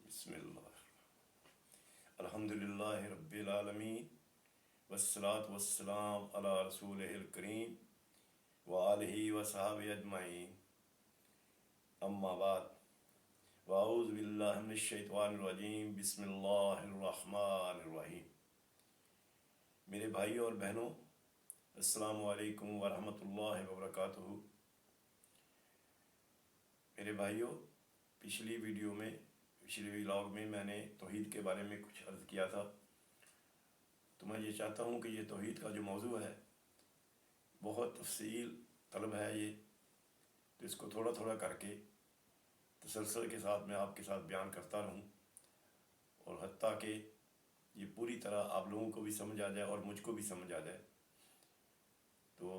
بسم اللہ الحمدللہ رب العالمین والصلاة والسلام علی رسولہ الکریم وآلہ وصحبہ اجمعین اما بعد واعوذ باللہ من الشیطان الرجیم بسم اللہ الرحمن الرحیم۔ میرے بھائیوں اور بہنوں، السلام علیکم ورحمۃ اللہ وبرکاتہ۔ میرے بھائیوں، پچھلی ولاگ میں نے توحید کے بارے میں کچھ عرض کیا تھا، تو میں یہ چاہتا ہوں کہ یہ توحید کا جو موضوع ہے بہت تفصیل طلب ہے یہ، تو اس کو تھوڑا تھوڑا کر کے تسلسل کے ساتھ میں آپ کے ساتھ بیان کرتا رہوں، اور حتیٰ کہ یہ پوری طرح آپ لوگوں کو بھی سمجھ آ جائے اور مجھ کو بھی سمجھ آ جائے۔ تو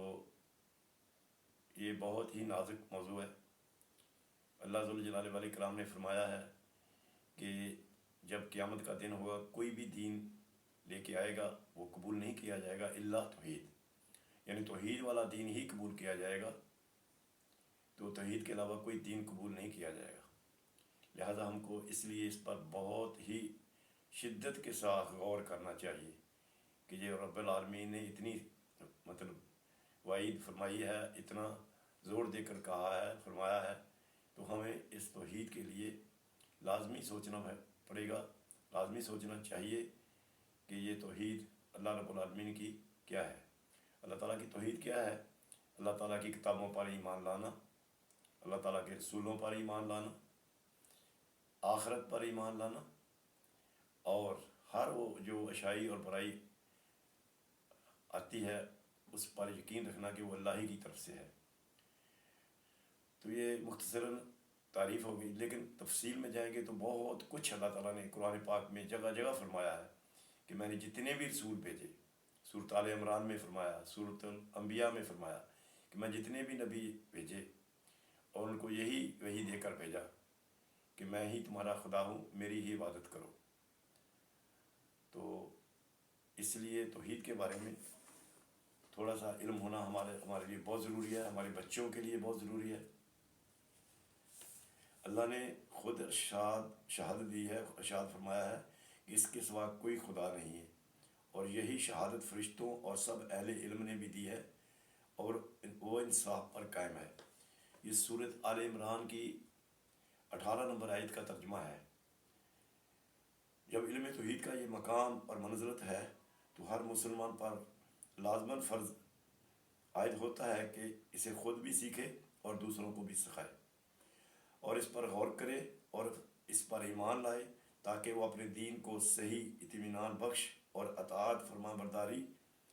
یہ بہت ہی نازک موضوع ہے۔ اللہ ذو الجلال والاکرام نے فرمایا ہے کہ جب قیامت کا دن ہوگا کوئی بھی دین لے کے آئے گا وہ قبول نہیں کیا جائے گا الا توحید، یعنی توحید والا دین ہی قبول کیا جائے گا، تو توحید کے علاوہ کوئی دین قبول نہیں کیا جائے گا۔ لہذا ہم کو اس لیے اس پر بہت ہی شدت کے ساتھ غور کرنا چاہیے کہ یہ رب العالمین نے اتنی وعید فرمائی ہے، اتنا زور دے کر کہا ہے، فرمایا ہے، تو ہمیں اس توحید کے لیے لازمی سوچنا پڑے گا، لازمی سوچنا چاہیے کہ یہ توحید اللہ رب العالمین کی کیا ہے، اللہ تعالیٰ کی توحید کیا ہے۔ اللہ تعالیٰ کی کتابوں پر ایمان لانا، اللہ تعالیٰ کے رسولوں پر ایمان لانا، آخرت پر ایمان لانا، اور ہر وہ جو اچھائی اور برائی آتی ہے اس پر یقین رکھنا کہ وہ اللہ ہی کی طرف سے ہے۔ تو یہ مختصراً تعریف ہوگی، لیکن تفصیل میں جائیں گے تو بہت کچھ اللہ تعالیٰ نے قرآن پاک میں جگہ جگہ فرمایا ہے کہ میں نے جتنے بھی رسول بھیجے، سورۃ آل عمران میں فرمایا، سورۃ الانبیاء میں فرمایا کہ میں جتنے بھی نبی بھیجے اور ان کو یہی وحی دے کر بھیجا کہ میں ہی تمہارا خدا ہوں، میری ہی عبادت کرو۔ تو اس لیے توحید کے بارے میں تھوڑا سا علم ہونا ہمارے لیے بہت ضروری ہے، ہمارے بچوں کے لیے بہت ضروری ہے۔ اللہ نے خود شہادت دی ہے، ارشاد فرمایا ہے کہ اس کے سوا کوئی خدا نہیں ہے، اور یہی شہادت فرشتوں اور سب اہل علم نے بھی دی ہے، اور وہ انصاف پر قائم ہے۔ یہ سورۃ آل عمران کی 18 نمبر آیت کا ترجمہ ہے۔ جب علم توحید کا یہ مقام اور منزلت ہے تو ہر مسلمان پر لازماً فرض عائد ہوتا ہے کہ اسے خود بھی سیکھے اور دوسروں کو بھی سکھائے، اور اس پر غور کرے اور اس پر ایمان لائے، تاکہ وہ اپنے دین کو صحیح اطمینان بخش اور اطاعت فرما برداری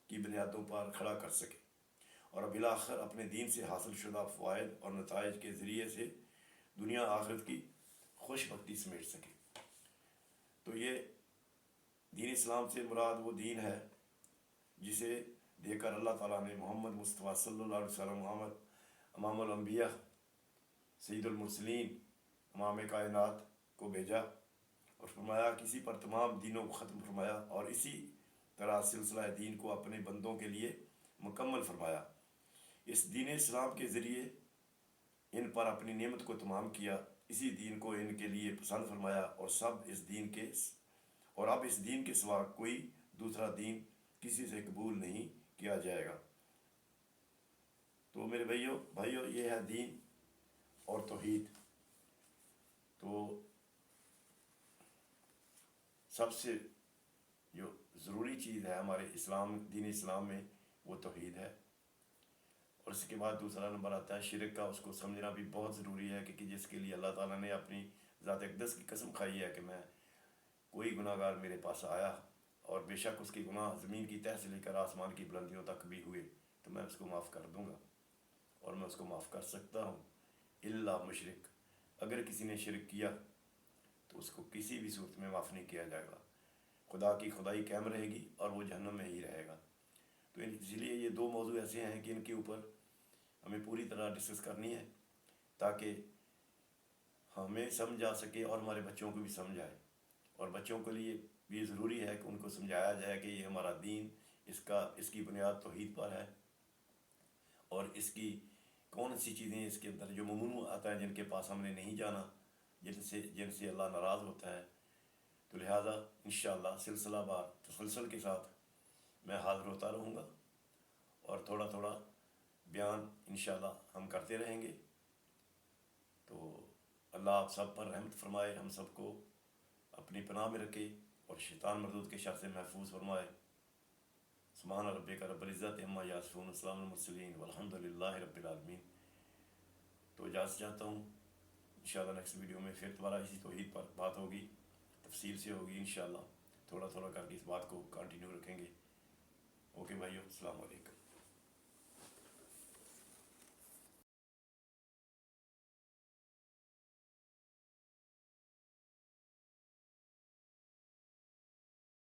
کی بنیادوں پر کھڑا کر سکے، اور بالآخر اپنے دین سے حاصل شدہ فوائد اور نتائج کے ذریعے سے دنیا آخرت کی خوش بختی سمیٹ سکے۔ تو یہ دین اسلام سے مراد وہ دین ہے جسے دے کر اللہ تعالیٰ نے محمد مصطفیٰ صلی اللہ علیہ وسلم امام الانبیاء، سید المرسلین، امام کائنات کو بھیجا، اور فرمایا کسی پر تمام دینوں کو ختم فرمایا، اور اسی طرح سلسلہ دین کو اپنے بندوں کے لیے مکمل فرمایا۔ اس دین اسلام کے ذریعے ان پر اپنی نعمت کو تمام کیا، اسی دین کو ان کے لیے پسند فرمایا، اور اب اس دین کے سوا کوئی دوسرا دین کسی سے قبول نہیں کیا جائے گا۔ تو میرے بھائیوں، یہ ہے دین اور توحید۔ تو سب سے جو ضروری چیز ہے ہمارے دین اسلام میں وہ توحید ہے، اور اس کے بعد دوسرا نمبر آتا ہے شرک کا۔ اس کو سمجھنا بھی بہت ضروری ہے کہ جس کے لیے اللہ تعالیٰ نے اپنی ذات اقدس کی قسم کھائی ہے کہ میں کوئی گناہ گار میرے پاس آیا اور بے شک اس کے گناہ زمین کی تہہ سے لے کر آسمان کی بلندیوں تک بھی ہوئے تو میں اس کو معاف کر دوں گا، اور میں اس کو معاف کر سکتا ہوں الا مشرک۔ اگر کسی نے شرک کیا تو اس کو کسی بھی صورت میں معاف نہیں کیا جائے گا، خدا کی خدائی قائم رہے گی اور وہ جہنم میں ہی رہے گا۔ تو اس لیے یہ دو موضوع ایسے ہیں کہ ان کے اوپر ہمیں پوری طرح ڈسکس کرنی ہے، تاکہ ہمیں سمجھ آ سکے اور ہمارے بچوں کو بھی سمجھ آئے، اور بچوں کے لیے بھی ضروری ہے کہ ان کو سمجھایا جائے کہ یہ ہمارا دین، اس کی بنیاد توحید پر ہے، اور اس کی کون سی چیزیں اس کے اندر جو ممنوع آتا ہے جن کے پاس ہم نے نہیں جانا، جن سے اللہ ناراض ہوتا ہے. تو لہٰذا انشاءاللہ سلسلہ بار تسلسل کے ساتھ میں حاضر ہوتا رہوں گا، اور تھوڑا تھوڑا بیان انشاءاللہ ہم کرتے رہیں گے. تو اللہ آپ سب پر رحمت فرمائے، ہم سب کو اپنی پناہ میں رکھے، اور شیطان مردود کے شر سے محفوظ فرمائے. سبحان ربک رب العزت عما یصفون، السلام المرسلین والحمد للہ رب العالمین. تو اجازت چاہتا ہوں، انشاءاللہ نیکسٹ ویڈیو میں پھر دوبارہ اسی توحید پر بات ہوگی، تفصیل سے ہوگی انشاءاللہ. تھوڑا تھوڑا کر کے اس بات کو کنٹینیو رکھیں گے. اوکے بھائیو، السلام علیکم.